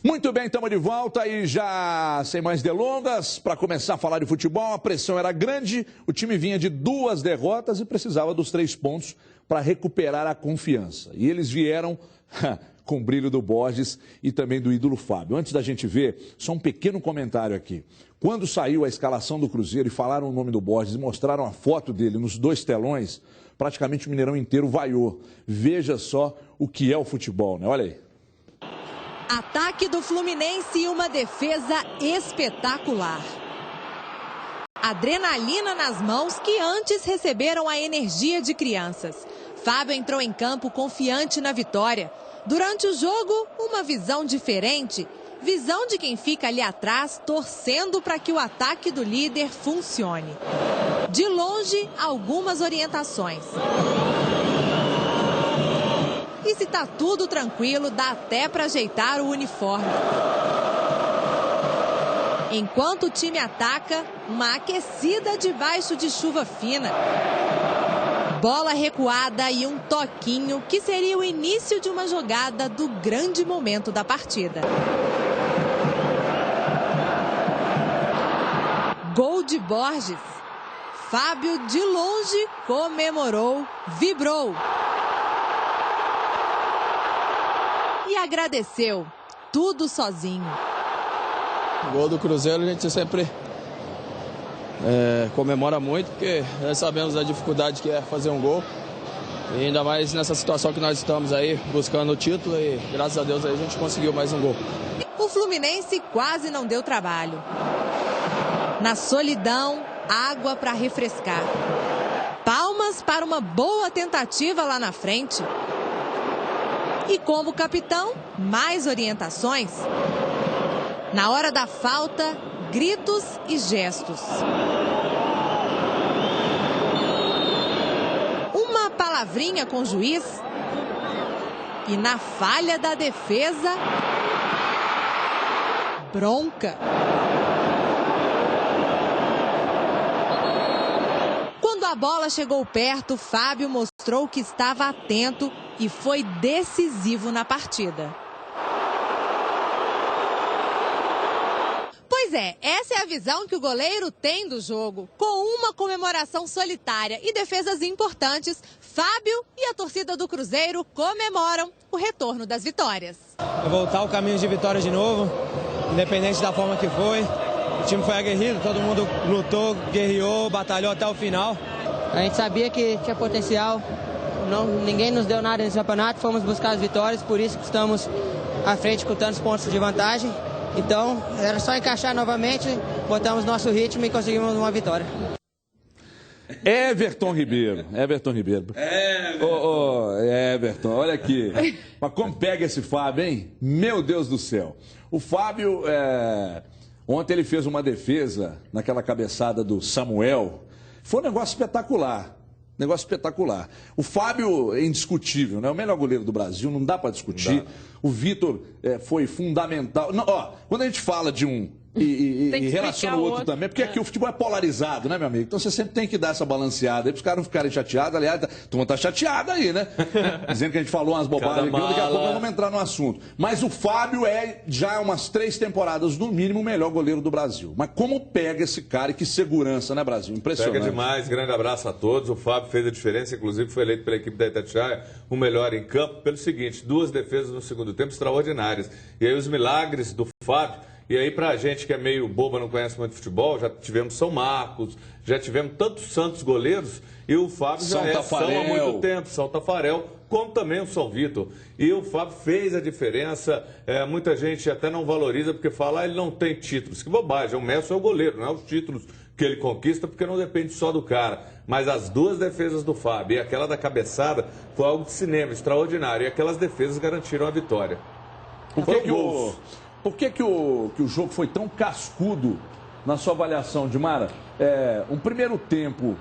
Muito bem, estamos de volta e já sem mais delongas, para começar a falar de futebol, a pressão era grande, o time vinha de 2 derrotas e precisava dos 3 pontos para recuperar a confiança. E eles vieram com o brilho do Borges e também do ídolo Fábio. Antes da gente ver, só um pequeno comentário aqui. Quando saiu a escalação do Cruzeiro e falaram o nome do Borges e mostraram a foto dele nos 2 telões, praticamente o Mineirão inteiro vaiou. Veja só o que é o futebol, né? Olha aí. Ataque do Fluminense e uma defesa espetacular. Adrenalina nas mãos que antes receberam a energia de crianças. Fábio entrou em campo confiante na vitória. Durante o jogo, uma visão diferente. Visão de quem fica ali atrás torcendo para que o ataque do líder funcione. De longe, algumas orientações. E se tá tudo tranquilo, dá até para ajeitar o uniforme. Enquanto o time ataca, uma aquecida debaixo de chuva fina. Bola recuada e um toquinho que seria o início de uma jogada do grande momento da partida. Gol de Borges. Fábio, de longe, comemorou, vibrou. E agradeceu, tudo sozinho. O gol do Cruzeiro a gente sempre comemora muito, porque nós sabemos a dificuldade que é fazer um gol. E ainda mais nessa situação que nós estamos aí, buscando o título, e graças a Deus aí a gente conseguiu mais um gol. O Fluminense quase não deu trabalho. Na solidão, água para refrescar. Palmas para uma boa tentativa lá na frente. E como capitão, mais orientações. Na hora da falta, gritos e gestos. Uma palavrinha com o juiz. E na falha da defesa, bronca. Quando a bola chegou perto, Fábio mostrou que estava atento e foi decisivo na partida. Pois é, essa é a visão que o goleiro tem do jogo. Com uma comemoração solitária e defesas importantes, Fábio e a torcida do Cruzeiro comemoram o retorno das vitórias. Voltar ao caminho de vitória de novo, independente da forma que foi. O time foi aguerrido, todo mundo lutou, guerreou, batalhou até o final. A gente sabia que tinha potencial, ninguém nos deu nada nesse campeonato, fomos buscar as vitórias, por isso que estamos à frente com tantos pontos de vantagem. Então, era só encaixar novamente, botamos nosso ritmo e conseguimos uma vitória. Everton Ribeiro. Everton, olha aqui. Mas como pega esse Fábio, hein? Meu Deus do céu. O Fábio, ontem ele fez uma defesa naquela cabeçada do Samuel. Foi um negócio espetacular. O Fábio é indiscutível, né? O melhor goleiro do Brasil, não dá para discutir. O Vitor foi fundamental. Não, quando a gente fala de um e relaciona o outro também, porque aqui o futebol é polarizado, né, meu amigo? Então você sempre tem que dar essa balanceada aí para os caras não ficarem chateados. Aliás, a turma tá chateada aí, né? Dizendo que a gente falou umas bobagens aqui, daqui a pouco nós vamos entrar no assunto. Mas o Fábio já há umas 3 temporadas, no mínimo, o melhor goleiro do Brasil. Mas como pega esse cara e que segurança, né, Brasil? Impressionante. Pega demais, grande abraço a todos. O Fábio fez a diferença, inclusive foi eleito pela equipe da Itatiaia o melhor em campo, pelo seguinte: 2 defesas no segundo tempo extraordinárias. E aí os milagres do Fábio. E aí, pra gente que é meio boba, não conhece muito futebol, já tivemos São Marcos, já tivemos tantos santos goleiros, e o Fábio já é São há muito tempo, São Tafarel, como também o São Vitor. E o Fábio fez a diferença, muita gente até não valoriza, porque fala, ele não tem títulos. Que bobagem, o Messi é o goleiro, não é os títulos que ele conquista, porque não depende só do cara. Mas as 2 defesas do Fábio e aquela da cabeçada foi algo de cinema, extraordinário, e aquelas defesas garantiram a vitória. Por que o jogo foi tão cascudo na sua avaliação, Dimara? Um primeiro tempo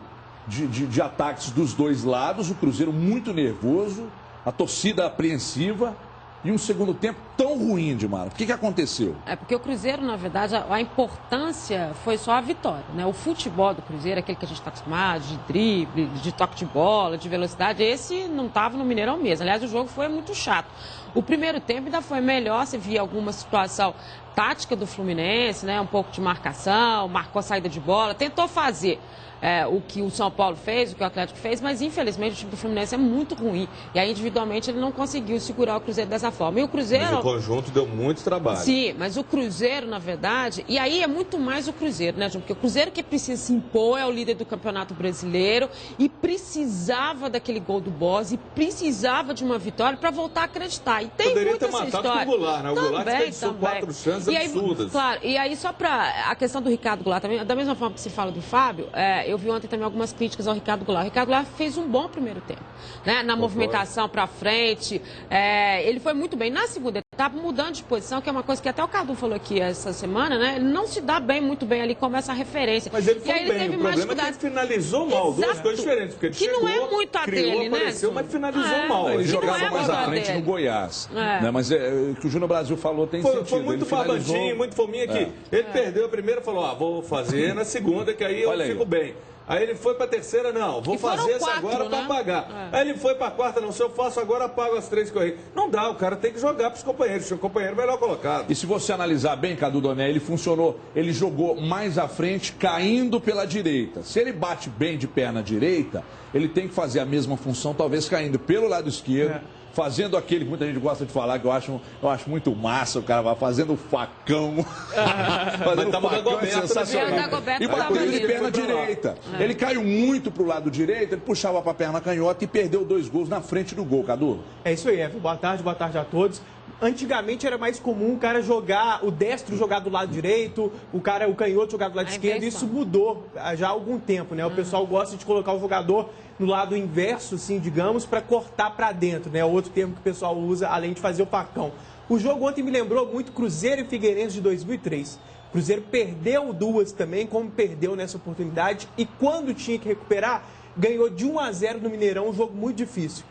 de ataques dos 2 lados, o Cruzeiro muito nervoso, a torcida apreensiva, e um segundo tempo tão ruim, Dimara. O que aconteceu? Porque o Cruzeiro, na verdade, a importância foi só a vitória, né? O futebol do Cruzeiro, aquele que a gente está acostumado, de drible, de toque de bola, de velocidade, esse não estava no Mineirão mesmo. Aliás, o jogo foi muito chato. O primeiro tempo ainda foi melhor, você via alguma situação tática do Fluminense, né? Um pouco de marcação, marcou a saída de bola, tentou fazer o que o São Paulo fez, o que o Atlético fez, mas infelizmente o time do Fluminense é muito ruim. E aí individualmente ele não conseguiu segurar o Cruzeiro dessa forma. E o Cruzeiro... Mas o conjunto deu muito trabalho. Sim, mas o Cruzeiro, na verdade, e aí é muito mais o Cruzeiro, né, João? Porque o Cruzeiro que precisa se impor é o líder do Campeonato Brasileiro e precisava daquele gol do Bosi, precisava de uma vitória para voltar a acreditar. E tem poderia muita ter essa matado história. com o Goulart, né? O Goulart desperdiçou Também. 4 chances e aí, absurdas. claro, e aí só para a questão do Ricardo Goulart também, da mesma forma que se fala do Fábio, eu vi ontem também algumas críticas ao Ricardo Goulart. O Ricardo Goulart fez um bom primeiro tempo, né? Na movimentação para frente, ele foi muito bem. Na segunda etapa, mudando de posição, que é uma coisa que até o Cadu falou aqui essa semana, né? Ele não se dá bem, muito bem ali, começa a referência. Mas ele foi e aí ele bem, teve o mais problema é que ele finalizou mal, duas coisas diferentes. Porque ele que chegou, não é muito a criou, dele, apareceu, né? mas finalizou mal. Ele jogava mais à frente dele. no Goiás. Né? Mas o que o Júnior Brasil falou tem sentido. Foi muito babantinho, muito fominha aqui. Ele perdeu a primeira e falou, vou fazer na segunda, que aí eu fico bem. Aí ele foi para a terceira, não, vou fazer essa agora para pagar. Aí ele foi para a quarta, não, se eu faço agora, pago as 3 que eu errei. Não dá, o cara tem que jogar para os companheiros, o companheiro melhor colocado. E se você analisar bem, Cadu Doné, ele funcionou, ele jogou mais à frente, caindo pela direita. Se ele bate bem de perna direita, ele tem que fazer a mesma função, talvez caindo pelo lado esquerdo. Fazendo aquele que muita gente gosta de falar, que eu acho muito massa, o cara vai fazendo facão. Fazendo facão é sensacional. E bateu de perna direita. Ele caiu muito pro lado direito, ele puxava pra perna canhota e perdeu 2 gols na frente do gol, Cadu. É isso aí, Evan. Boa tarde a todos. Antigamente era mais comum o cara jogar, o destro jogar do lado direito, o canhoto jogar do lado esquerdo. Isso mudou já há algum tempo, né? O pessoal gosta de colocar o jogador no lado inverso, assim, digamos, para cortar para dentro, né? Outro termo que o pessoal usa, além de fazer o facão. O jogo ontem me lembrou muito Cruzeiro e Figueirense de 2003. O Cruzeiro perdeu 2 também, como perdeu nessa oportunidade, e quando tinha que recuperar, ganhou de 1-0 no Mineirão, um jogo muito difícil.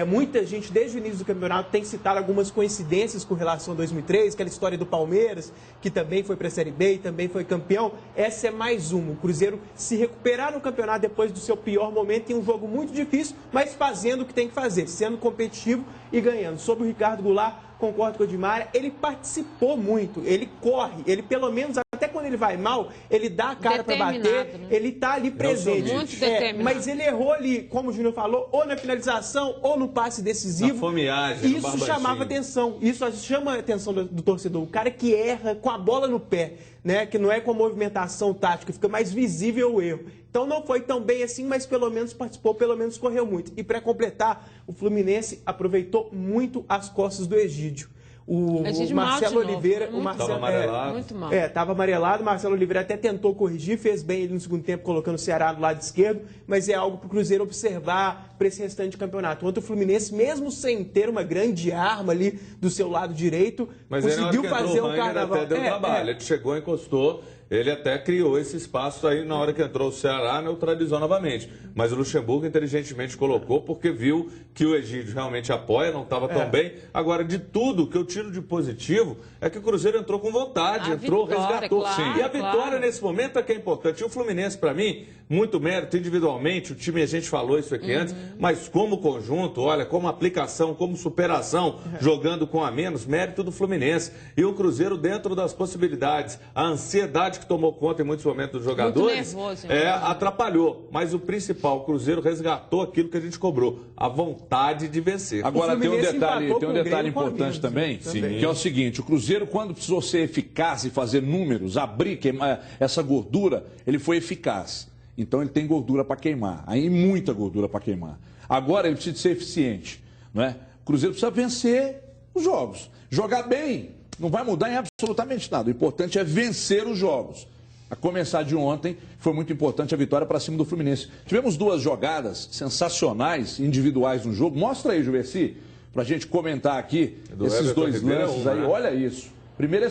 Muita gente, desde o início do campeonato, tem citado algumas coincidências com relação a 2003, aquela história do Palmeiras, que também foi para a Série B e também foi campeão. Essa é mais uma. O Cruzeiro se recuperar no campeonato depois do seu pior momento em um jogo muito difícil, mas fazendo o que tem que fazer, sendo competitivo e ganhando. Sobre o Ricardo Goulart, concordo com o Edmar, ele participou muito, ele corre, ele pelo menos, até quando ele vai mal, ele dá a cara para bater, né? Ele tá ali presente. Muito determinado. Mas ele errou ali, como o Júnior falou, ou na finalização, ou no passe decisivo. Na fomeagem, isso chamava atenção, isso chama a atenção do torcedor. O cara que erra com a bola no pé, né? Que não é com a movimentação tática, fica mais visível o erro. Então não foi tão bem assim, mas pelo menos participou, pelo menos correu muito. E para completar, o Fluminense aproveitou muito as costas do Egídio. O Marcelo Oliveira, estava amarelado. Muito mal. Estava amarelado. O Marcelo Oliveira até tentou corrigir, fez bem ele no segundo tempo, colocando o Ceará do lado esquerdo, mas é algo para o Cruzeiro observar para esse restante de campeonato. Ontem o Fluminense, mesmo sem ter uma grande arma ali do seu lado direito, mas conseguiu fazer o carnaval. Até deu trabalho. Ele chegou, encostou. Ele até criou esse espaço aí, na hora que entrou o Ceará, neutralizou novamente. Mas o Luxemburgo inteligentemente colocou, porque viu que o Egídio realmente apoia, não estava tão bem. Agora, de tudo que eu tiro de positivo, é que o Cruzeiro entrou com vontade, resgatou. Claro, e a vitória nesse momento é que é importante. E o Fluminense, para mim, muito mérito individualmente, o time, a gente falou isso aqui antes, mas como conjunto, olha, como aplicação, como superação, jogando com a menos, mérito do Fluminense. E o Cruzeiro dentro das possibilidades, a ansiedade que tomou conta em muitos momentos dos jogadores, nervoso, atrapalhou. Mas o principal, o Cruzeiro resgatou aquilo que a gente cobrou, a vontade de vencer. Agora tem um detalhe importante também, que é o seguinte, o Cruzeiro, quando precisou ser eficaz e fazer números, abrir, queimar essa gordura, ele foi eficaz. Então ele tem gordura para queimar, aí muita gordura para queimar. Agora ele precisa ser eficiente, não é? O Cruzeiro precisa vencer os jogos, jogar bem. Não vai mudar em absolutamente nada. O importante é vencer os jogos. A começar de ontem, foi muito importante a vitória para cima do Fluminense. Tivemos 2 jogadas sensacionais, individuais no jogo. Mostra aí, Juverci, para a gente comentar aqui esses 2 lances aí. Olha isso. Primeiro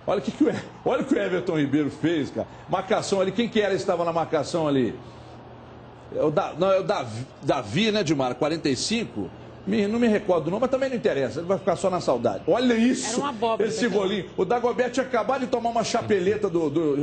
olha o que o Everton Ribeiro fez, cara. Marcação ali. Quem que era que estava na marcação ali? É o Davi, né, Dimar? 45. Não me recordo não, mas também não interessa. Ele vai ficar só na saudade. Olha isso. Era uma abóbora, esse golinho. O Dagobert tinha acabado de tomar uma chapeleta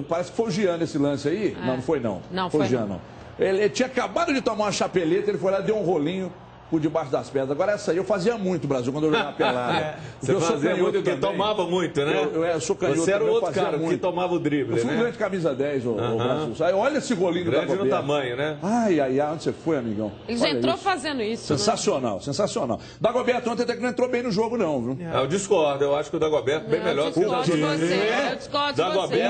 parece que foi o Jean esse lance aí. Não foi não. Não foi o Jean, não. Ele tinha acabado de tomar uma chapeleta, ele foi lá, deu um rolinho. por debaixo das pedras. Agora essa aí eu fazia muito, Brasil, quando eu jogava pelada. Você fazia muito, que tomava muito, né? Eu sou canhoto. Você era o outro cara muito. que tomava o drible, eu fui né? um grande camisa 10, o Brasil. Aí, olha esse golinho do Grande no tamanho, né? Ai, onde você foi, amigão? Ele já entrou fazendo isso, sensacional, né? Sensacional. Dagoberto ontem até que não entrou bem no jogo, não, viu? Eu discordo, eu acho que o Dagoberto bem melhor do que o Eu discordo de você.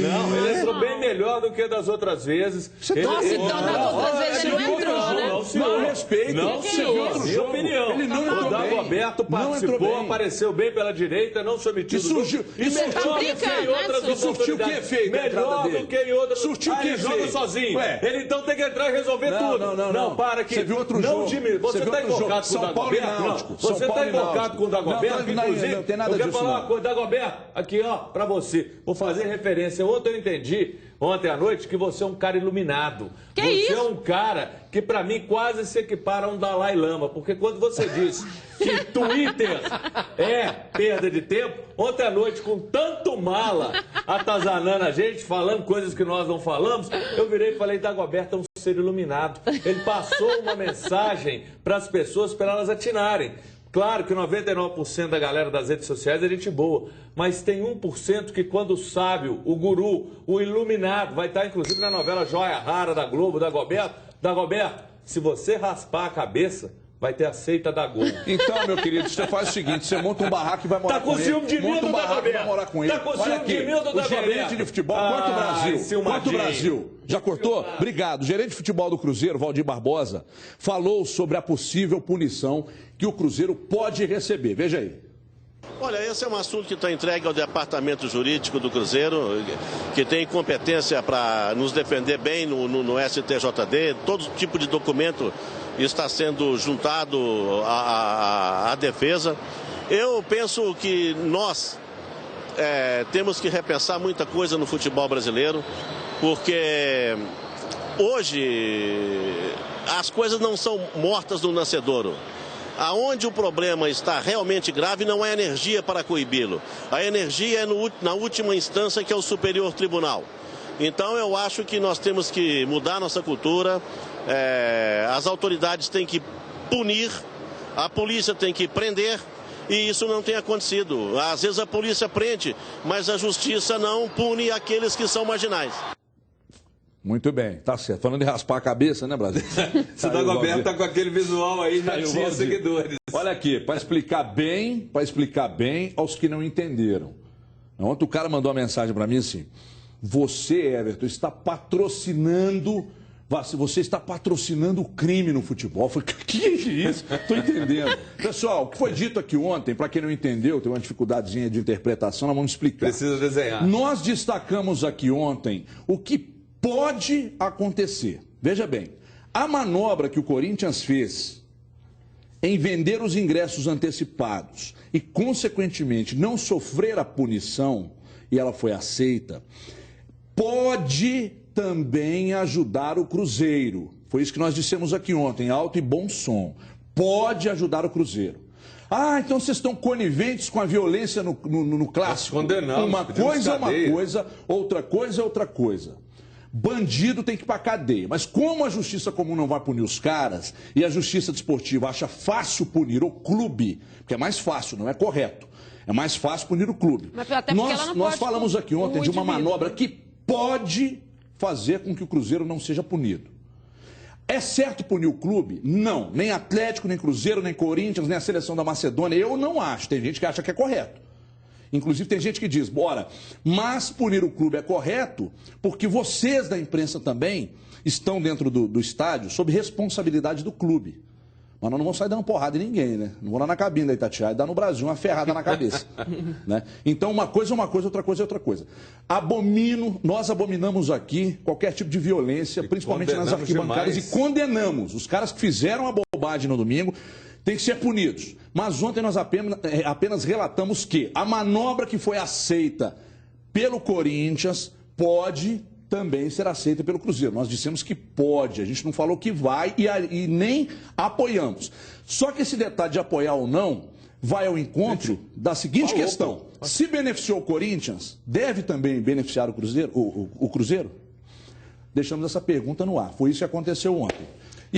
Não, ele entrou bem melhor do que das outras vezes. Nossa, então das outras vezes ele não entrou, né? Não, respeito. Não, senhor. Ele não entrou. O Dagoberto participou, apareceu bem pela direita, não se omitiu. E surtiu que efeito? Melhor do que em outras. Surtiu que ele joga sozinho. Ele então tem que entrar e resolver tudo. Não, para aqui. Você viu outro jogo? Você está invocado com o Dagoberto? Você está invocado com o Dagoberto? Inclusive, eu quero falar uma coisa, Dagoberto, aqui ó, pra você. Vou fazer referência. Ontem eu entendi, ontem à noite, que você é um cara iluminado. Você é um cara que pra mim quase se equipara a um Dalai Lama, porque quando você diz que Twitter é perda de tempo, ontem à noite, com tanto mala atazanando a gente, falando coisas que nós não falamos, eu virei e falei, Dagoberto é um ser iluminado. Ele passou uma mensagem para as pessoas, para elas atinarem. Claro que 99% da galera das redes sociais é gente boa, mas tem 1% que quando o sábio, o guru, o iluminado, vai estar inclusive na novela Joia Rara da Globo, Dagoberto, se você raspar a cabeça, vai ter a seita da Globo. Então, meu querido, você faz o seguinte, você monta um barraco e vai morar com ele. Tá com ciúme de mim do Dagoberto? Vai morar com ele. Tá com ciúme de mim do Dagoberto? O gerente de futebol, quanto Brasil? Já cortou? Obrigado. O gerente de futebol do Cruzeiro, Valdir Barbosa, falou sobre a possível punição que o Cruzeiro pode receber. Veja aí. Olha, esse é um assunto que está entregue ao departamento jurídico do Cruzeiro, que tem competência para nos defender bem no STJD. Todo tipo de documento está sendo juntado à defesa. Eu penso que nós temos que repensar muita coisa no futebol brasileiro, porque hoje as coisas não são mortas no nascedouro. Aonde o problema está realmente grave não é energia para coibi-lo. A energia é na última instância, que é o Superior Tribunal. Então eu acho que nós temos que mudar nossa cultura, as autoridades têm que punir, a polícia tem que prender, e isso não tem acontecido. Às vezes a polícia prende, mas a justiça não pune aqueles que são marginais. Muito bem, tá certo. Falando de raspar a cabeça, né, Brasil? Se o Dagoberto tá com aquele visual aí, já tinha seguidores. Olha aqui, para explicar bem aos que não entenderam. Ontem o cara mandou uma mensagem para mim assim: você, Everton, está patrocinando o crime no futebol. Eu falei, que é isso? Estou entendendo. Pessoal, o que foi dito aqui ontem, para quem não entendeu, tem uma dificuldadezinha de interpretação, nós vamos explicar. Precisa desenhar. Nós destacamos aqui ontem o que pode acontecer. Veja bem, a manobra que o Corinthians fez em vender os ingressos antecipados e, consequentemente, não sofrer a punição, e ela foi aceita, pode também ajudar o Cruzeiro. Foi isso que nós dissemos aqui ontem, alto e bom som. Pode ajudar o Cruzeiro. Ah, então vocês estão coniventes com a violência no clássico. Nós condenamos. Uma coisa é uma coisa, outra coisa é outra coisa. Bandido tem que ir para cadeia. Mas como a justiça comum não vai punir os caras e a justiça desportiva acha fácil punir o clube, porque é mais fácil, não é correto. É mais fácil punir o clube. Mas até porque ela não nós pode falamos aqui ontem de uma manobra que pode fazer com que o Cruzeiro não seja punido. É certo punir o clube? Não. Nem Atlético, nem Cruzeiro, nem Corinthians, nem a seleção da Macedônia. Eu não acho. Tem gente que acha que é correto. Inclusive tem gente que diz, bora, mas punir o clube é correto porque vocês da imprensa também estão dentro do estádio sob responsabilidade do clube. Mas nós não vamos sair dando porrada em ninguém, né? Não vou lá na cabine da Itatiaia e dar no Brasil uma ferrada na cabeça. Né? Então uma coisa é uma coisa, outra coisa é outra coisa. Nós abominamos aqui qualquer tipo de violência, principalmente nas arquibancadas, e condenamos. Os caras que fizeram a bobagem no domingo têm que ser punidos. Mas ontem nós apenas relatamos que a manobra que foi aceita pelo Corinthians pode também ser aceita pelo Cruzeiro. Nós dissemos que pode, a gente não falou que vai e nem apoiamos. Só que esse detalhe de apoiar ou não vai ao encontro da seguinte questão. Se beneficiou o Corinthians, deve também beneficiar o Cruzeiro? O Cruzeiro? Deixamos essa pergunta no ar. Foi isso que aconteceu ontem.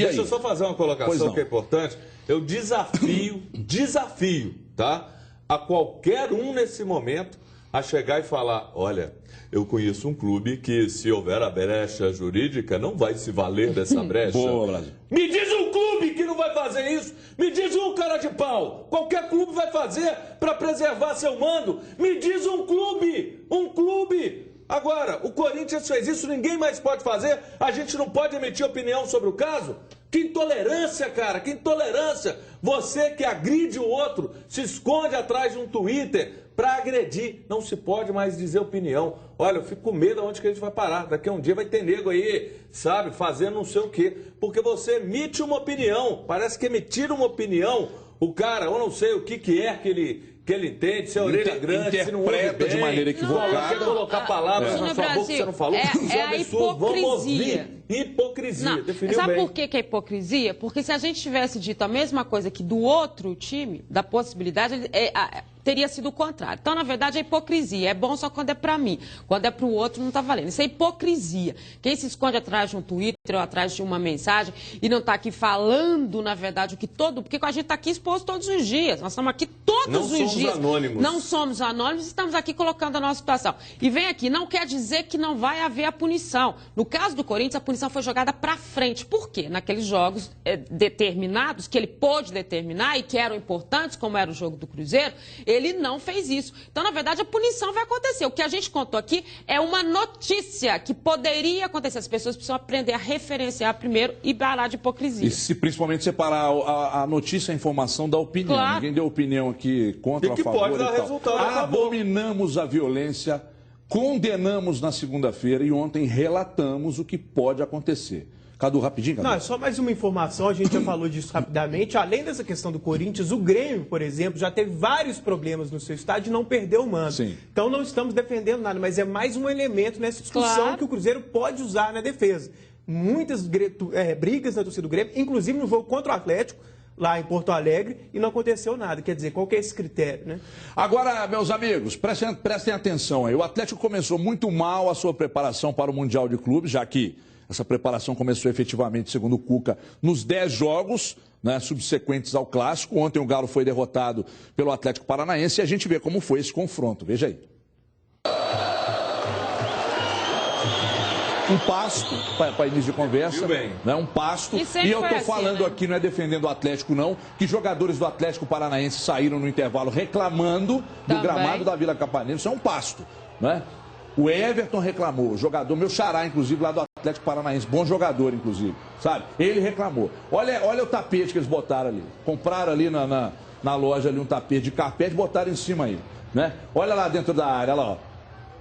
Deixa eu só fazer uma colocação que é importante. Eu desafio, tá? A qualquer um nesse momento a chegar e falar, olha, eu conheço um clube que, se houver a brecha jurídica, não vai se valer dessa brecha. Boa, Brasil. Me diz um clube que não vai fazer isso. Me diz um, cara de pau. Qualquer clube vai fazer para preservar seu mando. Me diz um clube. Um clube. Agora, o Corinthians fez isso, ninguém mais pode fazer. A gente não pode emitir opinião sobre o caso. Que intolerância, cara, que intolerância. Você que agride o outro, se esconde atrás de um Twitter para agredir. Não se pode mais dizer opinião. Olha, eu fico com medo aonde que a gente vai parar. Daqui a um dia vai ter nego aí, sabe, fazendo não sei o quê. Porque você emite uma opinião. Parece que emitir uma opinião, o cara, eu não sei o que é que ele entende, se é orelha grande, se não ouve bem, de maneira equivocada. Quer colocar palavras na sua boca que você não falou. É a hipocrisia. Hipocrisia, não, definiu sabe bem. por que é hipocrisia? Porque se a gente tivesse dito a mesma coisa que do outro time, da possibilidade, teria sido o contrário. Então, na verdade, é hipocrisia. É bom só quando é para mim. Quando é para o outro, não está valendo. Isso é hipocrisia. Quem se esconde atrás de um Twitter ou atrás de uma mensagem e não está aqui falando, na verdade, o que todo... Porque a gente está aqui exposto todos os dias. Nós estamos aqui todos os dias. Anônimos. Não somos anônimos, estamos aqui colocando a nossa situação. E vem aqui, não quer dizer que não vai haver a punição. No caso do Corinthians, a punição foi jogada para frente. Por quê? Naqueles jogos determinados, que ele pôde determinar e que eram importantes, como era o jogo do Cruzeiro, ele não fez isso. Então, na verdade, a punição vai acontecer. O que a gente contou aqui é uma notícia que poderia acontecer. As pessoas precisam aprender a referenciar primeiro e parar de hipocrisia. E se principalmente separar a notícia e a informação da opinião. Claro. Ninguém deu opinião aqui contra ou a favor. Pode dar resultado. Abominamos a violência, condenamos na segunda-feira e ontem relatamos o que pode acontecer. Cadu, rapidinho, Cadu. Não, é só mais uma informação, a gente já falou disso rapidamente. Além dessa questão do Corinthians, o Grêmio, por exemplo, já teve vários problemas no seu estádio e não perdeu o mando. Sim. Então não estamos defendendo nada, mas é mais um elemento nessa discussão que o Cruzeiro pode usar na defesa. Muitas brigas na torcida do Grêmio, inclusive no jogo contra o Atlético, lá em Porto Alegre, e não aconteceu nada. Quer dizer, qual que é esse critério, né? Agora, meus amigos, prestem atenção aí. O Atlético começou muito mal a sua preparação para o Mundial de Clubes, já que essa preparação começou efetivamente, segundo o Cuca, nos 10 jogos, né, subsequentes ao Clássico. Ontem o Galo foi derrotado pelo Atlético Paranaense e a gente vê como foi esse confronto. Veja aí. Um pasto, para início de conversa, né? Um pasto. E eu estou falando aqui, não é defendendo o Atlético, não, que jogadores do Atlético Paranaense saíram no intervalo reclamando do gramado da Vila Capanema. Isso é um pasto, né? O Everton reclamou, jogador, meu xará, inclusive, lá do Atlético Paranaense, bom jogador, inclusive, sabe? Ele reclamou. Olha o tapete que eles botaram ali. Compraram ali na loja ali um tapete de carpete e botaram em cima aí, né? Olha lá dentro da área, olha lá, ó.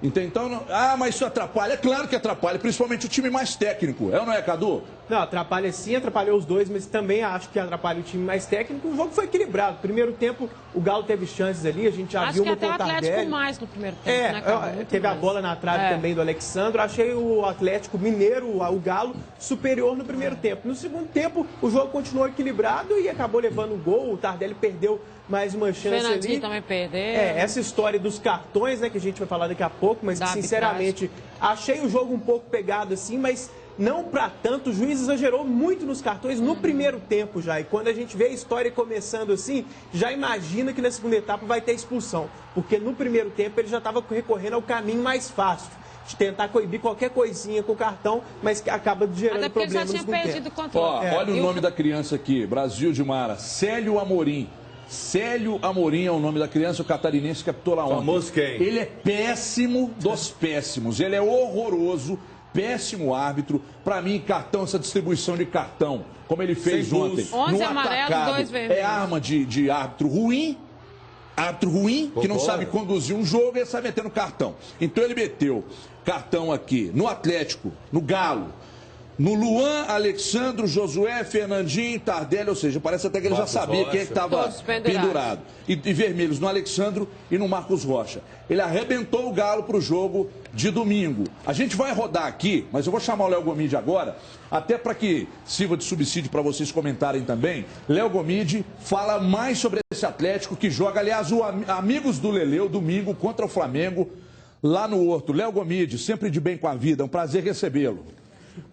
Então, mas isso atrapalha? É claro que atrapalha, principalmente o time mais técnico. É ou não é, Cadu? Não, atrapalha sim, atrapalhou os dois, mas também acho que atrapalha o time mais técnico. O jogo foi equilibrado. Primeiro tempo, o Galo teve chances ali, a gente já viu uma contra o Atlético mais no primeiro tempo, né, teve a bola na trave também do Alexandre. Achei o Atlético Mineiro, o Galo, superior no primeiro tempo. No segundo tempo, o jogo continuou equilibrado e acabou levando o gol. O Tardelli perdeu mais uma chance ali. Também perdeu. Essa história dos cartões, né, que a gente vai falar daqui a pouco, mas que, sinceramente, achei o jogo um pouco pegado assim, mas não para tanto. O juiz exagerou muito nos cartões no primeiro tempo já. E quando a gente vê a história começando assim, já imagina que na segunda etapa vai ter expulsão. Porque no primeiro tempo ele já estava recorrendo ao caminho mais fácil, de tentar coibir qualquer coisinha com o cartão, mas que acaba gerando problemas no segundo tempo. Olha o nome da criança aqui, Brasil de Mara, Célio Amorim. Célio Amorim é o nome da criança, o catarinense captou lá ontem. Famoso quem? Ele é péssimo dos péssimos, ele é horroroso, péssimo árbitro. Pra mim, cartão, essa distribuição de cartão, como ele fez ontem. 11 amarelos, 2 vermelhos. É arma de árbitro ruim, que não sabe conduzir um jogo e sai metendo cartão. Então ele meteu cartão aqui no Atlético, no Galo, no Luan, Alexandro, Josué, Fernandinho, Tardelli, ou seja, parece até que ele já sabia quem é que estava pendurado. E vermelhos no Alexandro e no Marcos Rocha. Ele arrebentou o Galo para o jogo de domingo. A gente vai rodar aqui, mas eu vou chamar o Léo Gomide agora, até para que sirva de subsídio para vocês comentarem também. Léo Gomide fala mais sobre esse Atlético que joga, aliás, o Amigos do Leleu, domingo, contra o Flamengo, lá no Horto. Léo Gomide, sempre de bem com a vida, é um prazer recebê-lo.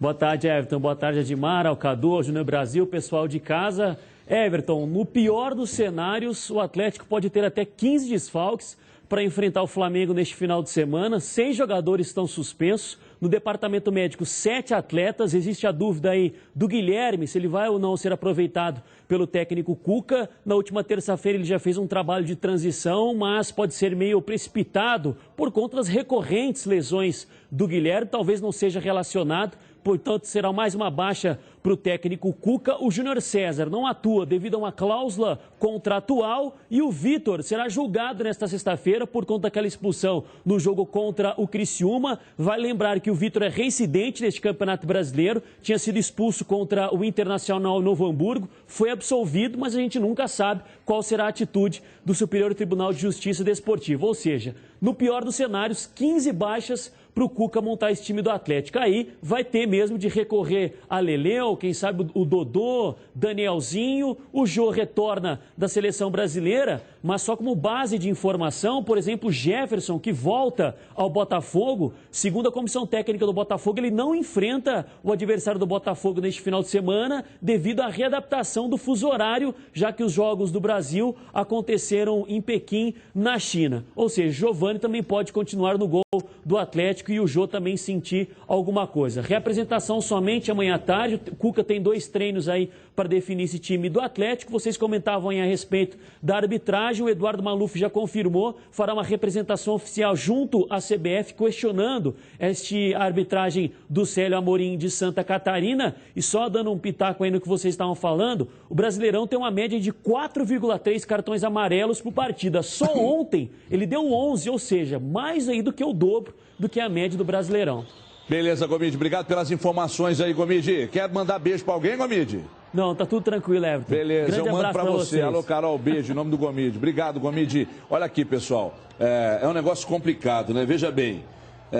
Boa tarde, Everton. Boa tarde, Edmar, Alcadu, Júnior Brasil, pessoal de casa. Everton, no pior dos cenários, o Atlético pode ter até 15 desfalques para enfrentar o Flamengo neste final de semana. 6 jogadores estão suspensos. No departamento médico, 7 atletas. Existe a dúvida aí do Guilherme, se ele vai ou não ser aproveitado pelo técnico Cuca. Na última terça-feira ele já fez um trabalho de transição, mas pode ser meio precipitado por conta das recorrentes lesões do Guilherme. Talvez não seja relacionado, portanto será mais uma baixa para o técnico Cuca. O Júnior César não atua devido a uma cláusula contratual e o Vitor será julgado nesta sexta-feira por conta daquela expulsão no jogo contra o Criciúma. Vai lembrar que o Vitor é reincidente neste Campeonato Brasileiro, tinha sido expulso contra o Internacional Novo Hamburgo, foi absolvido, mas a gente nunca sabe qual será a atitude do Superior Tribunal de Justiça Desportiva. Ou seja, no pior dos cenários, 15 baixas para o Cuca montar esse time do Atlético. Aí vai ter mesmo de recorrer a Leleu, quem sabe o Dodô, Danielzinho. O Jô retorna da seleção brasileira, mas só como base de informação, por exemplo, o Jefferson, que volta ao Botafogo, segundo a comissão técnica do Botafogo, ele não enfrenta o adversário do Botafogo neste final de semana devido à readaptação do fuso horário, já que os Jogos do Brasil aconteceram em Pequim, na China. Ou seja, Giovani também pode continuar no gol do Atlético e o Jô também sentir alguma coisa. Reapresentação somente amanhã à tarde. O Cuca tem 2 treinos aí para definir esse time do Atlético. Vocês comentavam aí a respeito da arbitragem. O Eduardo Maluf já confirmou, fará uma representação oficial junto à CBF, questionando esta arbitragem do Célio Amorim de Santa Catarina. E só dando um pitaco aí no que vocês estavam falando, o Brasileirão tem uma média de 4,3 cartões amarelos por partida. Só ontem ele deu 11, ou seja, mais aí do que o dobro do que a média do Brasileirão. Beleza, Gomide. Obrigado pelas informações aí, Gomide. Quer mandar beijo pra alguém, Gomide? Não, tá tudo tranquilo, Everton. Beleza, grande eu mando pra você. Vocês. Alô, Carol, beijo em nome do Gomide. Obrigado, Gomide. Olha aqui, pessoal. É um negócio complicado, né? Veja bem.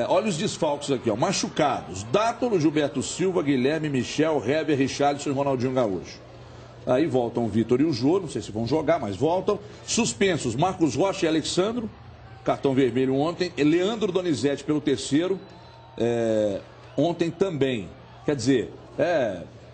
Olha os desfalques aqui, ó. Machucados. Dátolo, Gilberto Silva, Guilherme, Michel, Heber, Richarlison e Ronaldinho Gaúcho. Aí voltam o Vitor e o Jô, não sei se vão jogar, mas voltam. Suspensos, Marcos Rocha e Alexandro. Cartão vermelho ontem. Leandro Donizete pelo terceiro. Ontem também. Quer dizer,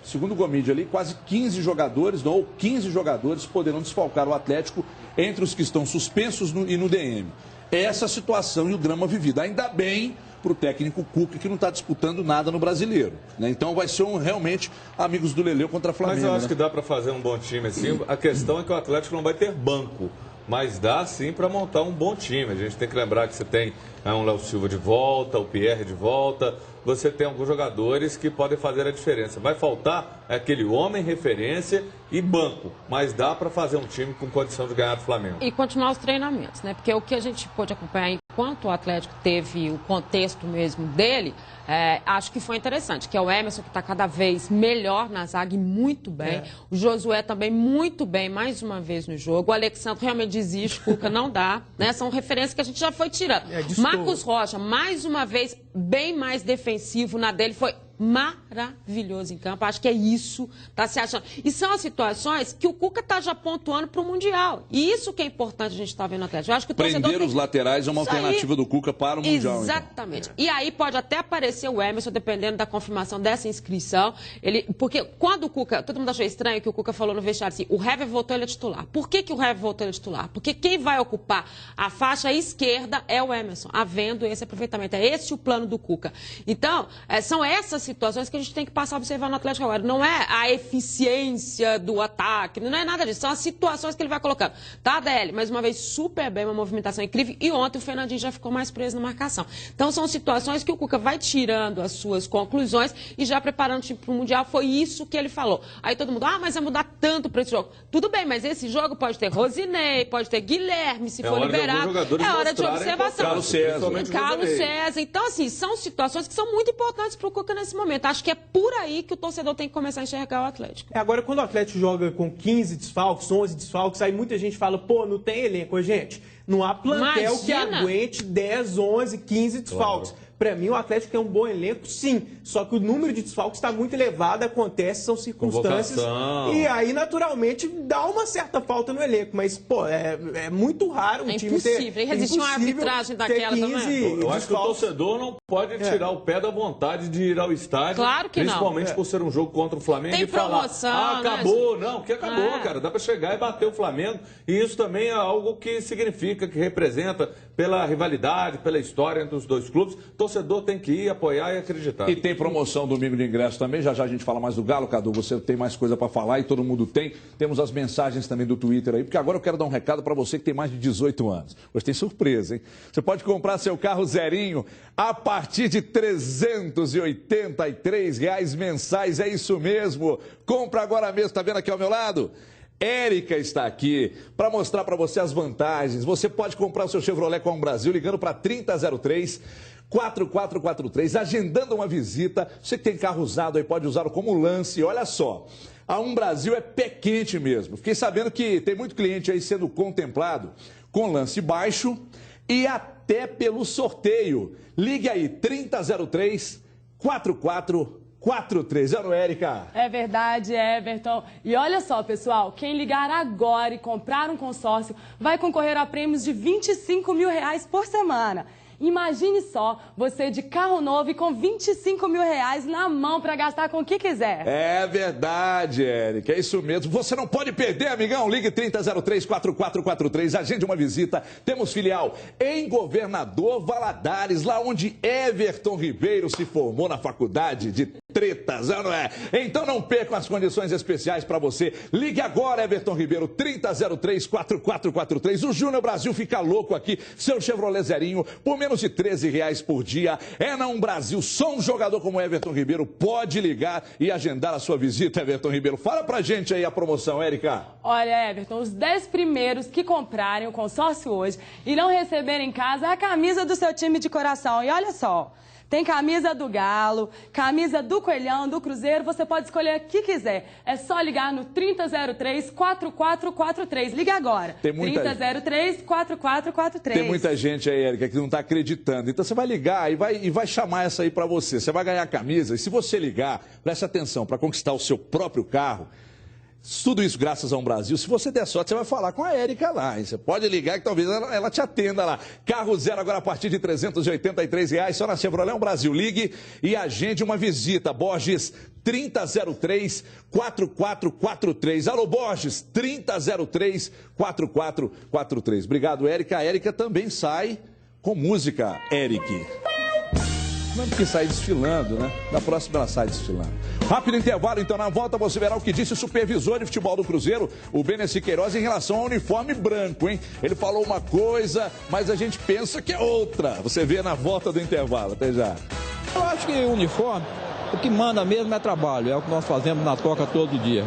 segundo o Gomide ali, quase 15 jogadores, ou 15 jogadores poderão desfalcar o Atlético entre os que estão suspensos e no DM. Essa situação e o drama vivido. Ainda bem para o técnico Cuca, que não está disputando nada no Brasileiro, né? Então vai ser realmente amigos do Leleu contra a Flamengo. Mas eu acho que dá para fazer um bom time assim. A questão é que o Atlético não vai ter banco. Mas dá sim para montar um bom time. A gente tem que lembrar que você tem um Léo Silva de volta, o Pierre de volta. Você tem alguns jogadores que podem fazer a diferença. Vai faltar aquele homem referência e banco. Mas dá para fazer um time com condição de ganhar do Flamengo. E continuar os treinamentos, né? Porque o que a gente pôde acompanhar enquanto o Atlético teve o contexto mesmo dele, acho que foi interessante. Que é o Emerson, que está cada vez melhor na zaga e muito bem. O Josué também muito bem, mais uma vez no jogo. O Alexandre realmente desiste, Cuca não dá, né? São referências que a gente já foi tirando. Marcos Rocha, mais uma vez, bem mais defensivo na dele, foi maravilhoso em campo. Acho que é isso, tá se achando. E são as situações que o Cuca tá já pontuando para o Mundial. E isso que é importante a gente estar vendo no Atlético. Eu acho que o prender os laterais é uma alternativa do Cuca para o Mundial. Exatamente. Então. E aí pode até aparecer o Emerson, dependendo da confirmação dessa inscrição. Porque quando o Cuca, todo mundo achou estranho que o Cuca falou no vestiário assim, o Hever voltou, ele é titular. Por que o Hever voltou, ele é titular? Porque quem vai ocupar a faixa esquerda é o Emerson, havendo esse aproveitamento. É esse o plano do Cuca. Então, são essas situações que a gente tem que passar a observar no Atlético agora. Não é a eficiência do ataque, não é nada disso. São as situações que ele vai colocando. Tá, DL, mais uma vez, super bem, uma movimentação incrível. E ontem o Fernandinho já ficou mais preso na marcação. Então, são situações que o Cuca vai tirando as suas conclusões e já preparando o time para o Mundial. Foi isso que ele falou. Aí todo mundo, mas vai mudar tanto para esse jogo. Tudo bem, mas esse jogo pode ter Rosinei, pode ter Guilherme, se for liberado. É hora de observação. Carlos César. Então, assim, são situações que são muito importantes para o Cuca nesse momento. Acho que é por aí que o torcedor tem que começar a enxergar o Atlético. Agora, quando o Atlético joga com 15 desfalques, 11 desfalques, aí muita gente fala, não tem elenco, gente. Não há plantel que Imagina. aguente 10, 11, 15 desfalques. Claro. Para mim, o Atlético tem um bom elenco, sim. Só que o número de desfalques está muito elevado, acontece, são circunstâncias. Convocação. E aí, naturalmente, dá uma certa falta no elenco. Mas, pô, é muito raro um time ter... Impossível. Resistir uma arbitragem daquela também. Eu acho que o torcedor não pode tirar o pé da vontade de ir ao estádio. Claro que não. Principalmente por ser um jogo contra o Flamengo Tem e falar, promoção, acabou. né? Não, que acabou, cara. Dá para chegar e bater o Flamengo. E isso também é algo que significa, que representa pela rivalidade, pela história entre os dois clubes. O torcedor tem que ir, apoiar e acreditar. E tem promoção domingo de ingresso também. Já já a gente fala mais do Galo, Cadu. Você tem mais coisa para falar e todo mundo tem. Temos as mensagens também do Twitter aí, porque agora eu quero dar um recado para você que tem mais de 18 anos. Hoje tem surpresa, hein? Você pode comprar seu carro zerinho a partir de R$ 383 mensais. É isso mesmo. Compra agora mesmo. Tá vendo aqui ao meu lado? Érica está aqui para mostrar para você as vantagens. Você pode comprar o seu Chevrolet com o Brasil ligando para 3003-4443, agendando uma visita. Você que tem carro usado aí pode usá-lo como lance. Olha só, a Brasil é pé quente mesmo. Fiquei sabendo que tem muito cliente aí sendo contemplado com lance baixo e até pelo sorteio. Ligue aí, 3003-4443. Érica? É verdade, Everton. E olha só, pessoal, quem ligar agora e comprar um consórcio vai concorrer a prêmios de R$25 mil por semana. Imagine só, você de carro novo e com R$25 mil na mão para gastar com o que quiser. É verdade, Érica, é isso mesmo. Você não pode perder, amigão. Ligue 3003-4443, agende uma visita. Temos filial em Governador Valadares, lá onde Everton Ribeiro se formou na faculdade de tretas, não é? Então não percam as condições especiais para você. Ligue agora, Everton Ribeiro, 3003-4443. O Júnior Brasil fica louco aqui. Seu Chevrolet zerinho, por menos de R$13 por dia. É na Brasil. Só um jogador como Everton Ribeiro pode ligar e agendar a sua visita, Everton Ribeiro. Fala pra gente aí a promoção, Érica. Olha, Everton, os 10 primeiros que comprarem o consórcio hoje irão receber em casa a camisa do seu time de coração. E olha só, tem camisa do Galo, camisa do Coelhão, do Cruzeiro, você pode escolher o que quiser. É só ligar no 3003-4443. Liga agora. 3003-4443. Tem muita gente aí, Érica, que não está acreditando. Então você vai ligar e vai chamar essa aí para você. Você vai ganhar a camisa. E se você ligar, preste atenção, para conquistar o seu próprio carro, tudo isso graças a Brasil. Se você der sorte, você vai falar com a Érica lá, hein? Você pode ligar que talvez ela te atenda lá. Carro zero agora a partir de R$383, só na Chevrolet Brasil. Ligue e agende uma visita. Borges, 3003-4443. Alô, Borges, 3003-4443. Obrigado, Érica. A Érica também sai com música, Eric. Vamos que sair desfilando, né? Na próxima ela sai desfilando. Rápido intervalo, então na volta você verá o que disse o supervisor de futebol do Cruzeiro, o Beneci Queiroz, em relação ao uniforme branco, hein? Ele falou uma coisa, mas a gente pensa que é outra. Você vê na volta do intervalo. Até já. Eu acho que o uniforme, o que manda mesmo é trabalho. É o que nós fazemos na toca todo dia.